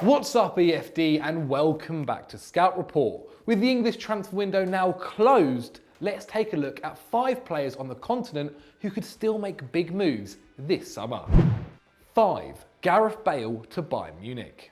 What's up EFD and welcome back to Scout Report. With the English transfer window now closed, let's take a look at 5 players on the continent who could still make big moves this summer. 5. Gareth Bale to Bayern Munich.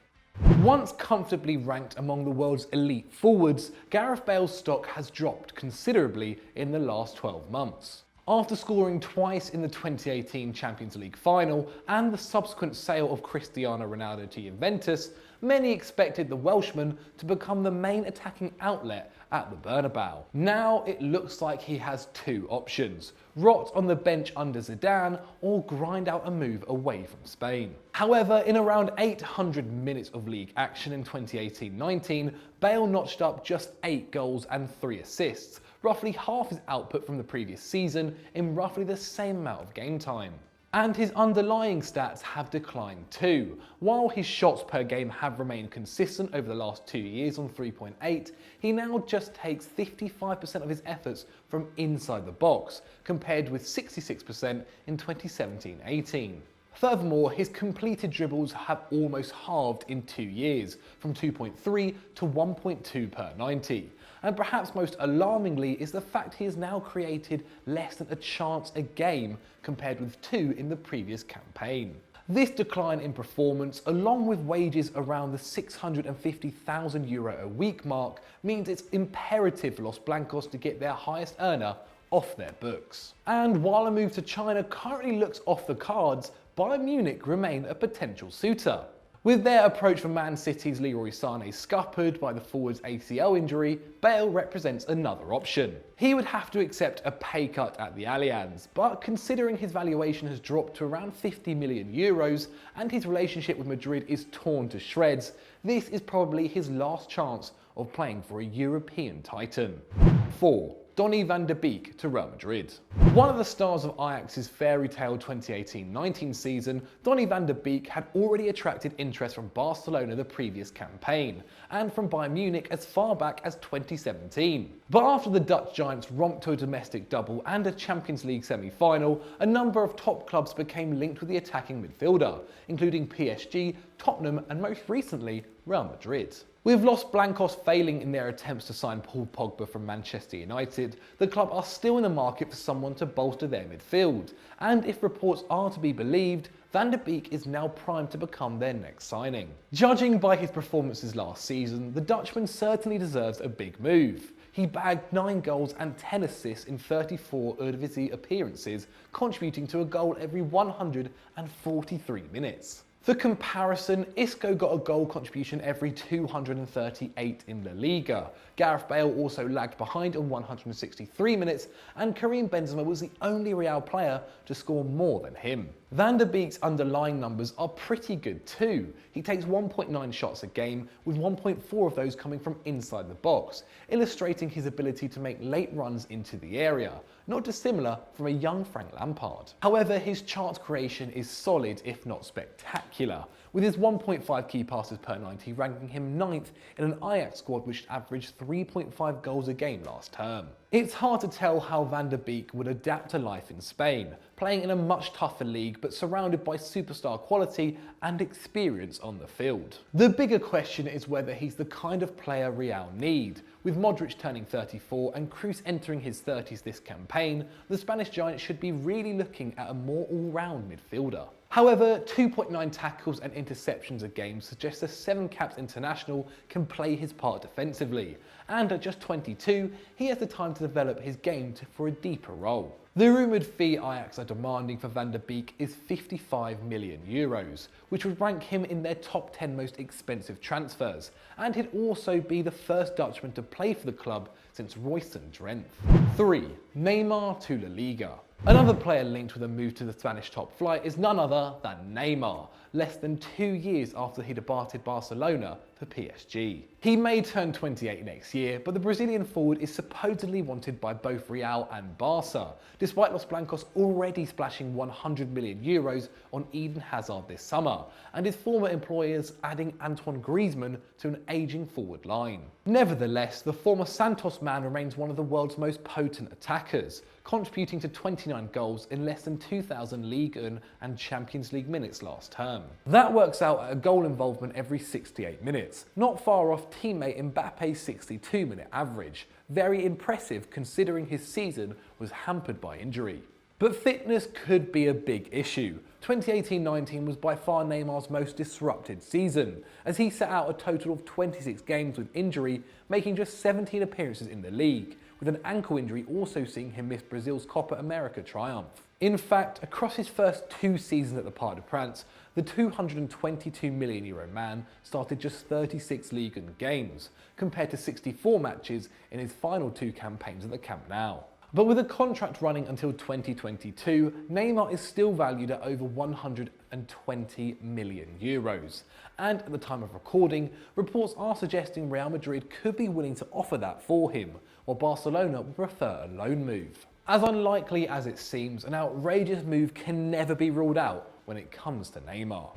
Once comfortably ranked among the world's elite forwards, Gareth Bale's stock has dropped considerably in the last 12 months. After scoring twice in the 2018 Champions League final and the subsequent sale of Cristiano Ronaldo to Juventus, many expected the Welshman to become the main attacking outlet at the Bernabeu. Now it looks like he has 2 options: rot on the bench under Zidane or grind out a move away from Spain. However, in around 800 minutes of league action in 2018-19, Bale notched up just 8 goals and 3 assists, roughly half his output from the previous season in roughly the same amount of game time. And his underlying stats have declined too. While his shots per game have remained consistent over the last 2 years on 3.8, he now just takes 55% of his efforts from inside the box, compared with 66% in 2017-18. Furthermore, his completed dribbles have almost halved in 2 years, from 2.3 to 1.2 per 90. And perhaps most alarmingly is the fact he has now created less than a chance a game, compared with 2 in the previous campaign. This decline in performance, along with wages around the €650,000 a week mark, means it's imperative for Los Blancos to get their highest earner off their books. And while a move to China currently looks off the cards, Bayern Munich remain a potential suitor. With their approach for Man City's Leroy Sané scuppered by the forward's ACL injury, Bale represents another option. He would have to accept a pay cut at the Allianz, but considering his valuation has dropped to around €50 million and his relationship with Madrid is torn to shreds, this is probably his last chance of playing for a European titan. 4. Donny van de Beek to Real Madrid. One of the stars of Ajax's fairy tale 2018-19 season, Donny van de Beek had already attracted interest from Barcelona the previous campaign, and from Bayern Munich as far back as 2017. But after the Dutch Giants romped to a domestic double and a Champions League semi-final, a number of top clubs became linked with the attacking midfielder, including PSG, Tottenham and most recently, Real Madrid. With Los Blancos failing in their attempts to sign Paul Pogba from Manchester United, the club are still in the market for someone to bolster their midfield, and if reports are to be believed, Van de Beek is now primed to become their next signing. Judging by his performances last season, the Dutchman certainly deserves a big move. He bagged 9 goals and 10 assists in 34 Eredivisie appearances, contributing to a goal every 143 minutes. For comparison, Isco got a goal contribution every 238 in La Liga. Gareth Bale also lagged behind on 163 minutes, and Karim Benzema was the only Real player to score more than him. Van de Beek's underlying numbers are pretty good too. He takes 1.9 shots a game, with 1.4 of those coming from inside the box, illustrating his ability to make late runs into the area, not dissimilar from a young Frank Lampard. However, his chance creation is solid if not spectacular, with his 1.5 key passes per 90 ranking him 9th in an Ajax squad which averaged 3.5 goals a game last term. It's hard to tell how Van de Beek would adapt to life in Spain, playing in a much tougher league but surrounded by superstar quality and experience on the field. The bigger question is whether he's the kind of player Real need. With Modric turning 34 and Kroos entering his 30s this campaign, the Spanish giant should be really looking at a more all-round midfielder. However, 2.9 tackles and interceptions a game suggests a 7-caps international can play his part defensively, and at just 22, he has the time to develop his game for a deeper role. The rumoured fee Ajax are demanding for Van de Beek is €55 million, which would rank him in their top 10 most expensive transfers, and he'd also be the first Dutchman to play for the club since Royston Drenthe. 3. Neymar to La Liga. Another player linked with a move to the Spanish top flight is none other than Neymar, less than 2 years after he departed Barcelona for PSG. He may turn 28 next year, but the Brazilian forward is supposedly wanted by both Real and Barca, despite Los Blancos already splashing €100 million on Eden Hazard this summer, and his former employers adding Antoine Griezmann to an ageing forward line. Nevertheless, the former Santos man remains one of the world's most potent attackers, contributing to 29 goals in less than 2,000 Ligue 1 and Champions League minutes last term. That works out at a goal involvement every 68 minutes, not far off teammate Mbappe's 62-minute average. Very impressive considering his season was hampered by injury. But fitness could be a big issue. 2018-19 was by far Neymar's most disrupted season, as he sat out a total of 26 games with injury, making just 17 appearances in the league, with an ankle injury also seeing him miss Brazil's Copa America triumph. In fact, across his first 2 seasons at the Parc des Princes, the €222 million man started just 36 Ligue games, compared to 64 matches in his final 2 campaigns at the Camp Nou. But with a contract running until 2022, Neymar is still valued at over €120 million. And at the time of recording, reports are suggesting Real Madrid could be willing to offer that for him, while Barcelona would prefer a loan move. As unlikely as it seems, an outrageous move can never be ruled out when it comes to Neymar.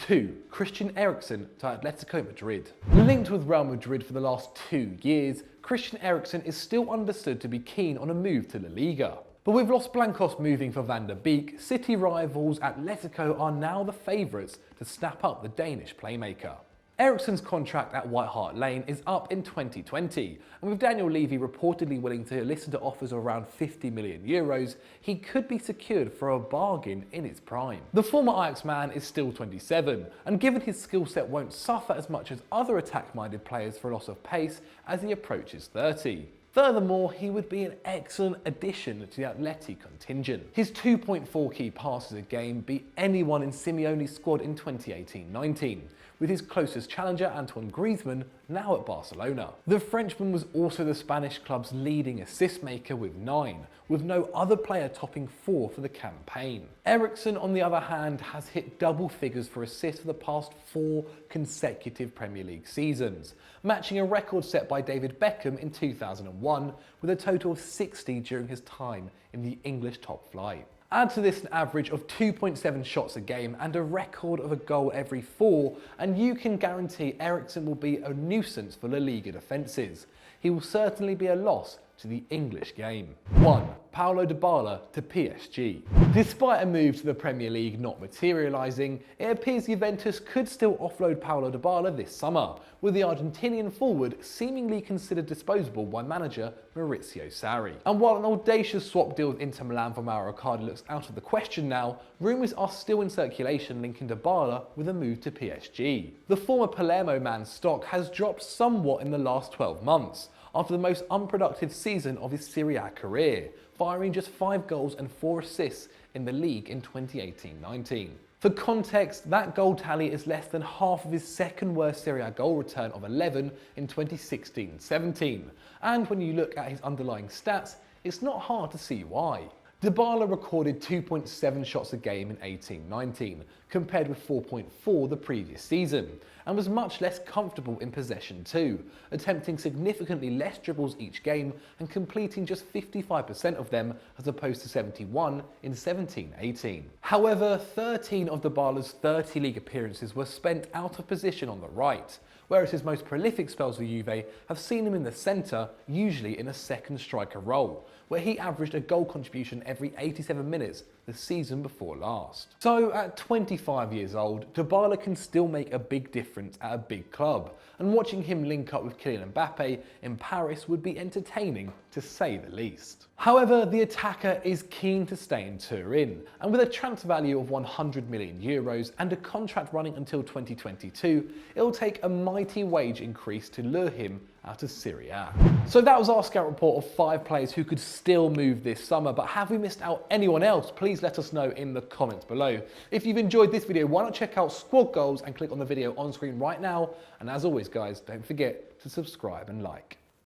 2. Christian Eriksen to Atletico Madrid. Linked with Real Madrid for the last 2 years, Christian Eriksen is still understood to be keen on a move to La Liga. But with Los Blancos moving for Van der Beek, City rivals Atletico are now the favourites to snap up the Danish playmaker. Eriksen's contract at White Hart Lane is up in 2020, and with Daniel Levy reportedly willing to listen to offers of around €50 million, he could be secured for a bargain in his prime. The former Ajax man is still 27, and given his skill set won't suffer as much as other attack-minded players for loss of pace as he approaches 30. Furthermore, he would be an excellent addition to the Atleti contingent. His 2.4 key passes a game beat anyone in Simeone's squad in 2018-19, with his closest challenger Antoine Griezmann now at Barcelona. The Frenchman was also the Spanish club's leading assist maker with 9, with no other player topping 4 for the campaign. Eriksen, on the other hand, has hit double figures for assists for the past 4 consecutive Premier League seasons, matching a record set by David Beckham in 2001, with a total of 60 during his time in the English top flight. Add to this an average of 2.7 shots a game and a record of a goal every 4, and you can guarantee Eriksen will be a nuisance for La Liga defences. He will certainly be a loss to the English game. 1. Paulo Dybala to PSG. Despite a move to the Premier League not materialising, it appears Juventus could still offload Paulo Dybala this summer, with the Argentinian forward seemingly considered disposable by manager Maurizio Sarri. And while an audacious swap deal with Inter Milan for Mauro Icardi looks out of the question now, rumours are still in circulation linking Dybala with a move to PSG. The former Palermo man's stock has dropped somewhat in the last 12 months, after the most unproductive season of his Serie A career, firing just 5 goals and 4 assists in the league in 2018-19. For context, that goal tally is less than half of his second worst Serie A goal return of 11 in 2016-17. And when you look at his underlying stats, it's not hard to see why. Dybala recorded 2.7 shots a game in 18-19, compared with 4.4 the previous season, and was much less comfortable in possession too, attempting significantly less dribbles each game and completing just 55% of them as opposed to 71 in 17-18. However, 13 of Dybala's 30 league appearances were spent out of position on the right, whereas his most prolific spells for Juve have seen him in the centre, usually in a second striker role, where he averaged a goal contribution every 87 minutes the season before last. So at 25 years old, Dybala can still make a big difference at a big club, and watching him link up with Kylian Mbappe in Paris would be entertaining to say the least. However, the attacker is keen to stay in Turin, and with a transfer value of €100 million and a contract running until 2022, it'll take a mighty wage increase to lure him out of Serie A. So that was our scout report of 5 players who could still move this summer, but have we missed out anyone else? Please let us know in the comments below. If you've enjoyed this video, why not check out Squad Goals and click on the video on screen right now, and as always guys, don't forget to subscribe and like.